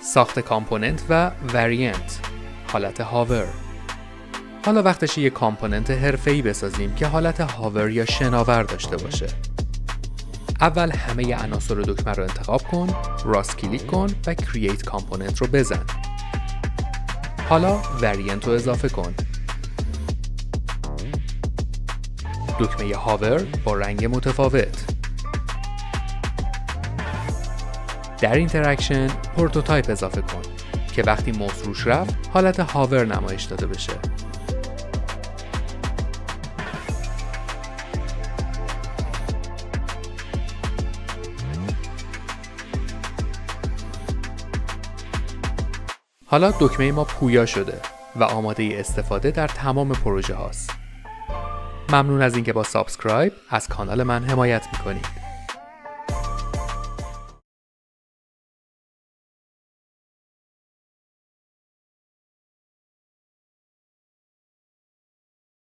ساخت کامپوننت و وریانت، حالت هاور. حالا وقتشه یک کامپوننت حرفه‌ای بسازیم که حالت هاور یا شناور داشته باشه. اول همه عناصر دکمه رو انتخاب کن، راست کلیک کن و کرییت کامپوننت رو بزن. حالا وریانت رو اضافه کن. دکمه هاور با رنگ متفاوت. در اینتراکشن پروتوتایپ اضافه کن که وقتی موس روش رفت حالت هاور نمایش داده بشه. حالا دکمه ما پویا شده و آماده استفاده در تمام پروژه هاست. ممنون از اینکه با سابسکرایب از کانال من حمایت میکنید.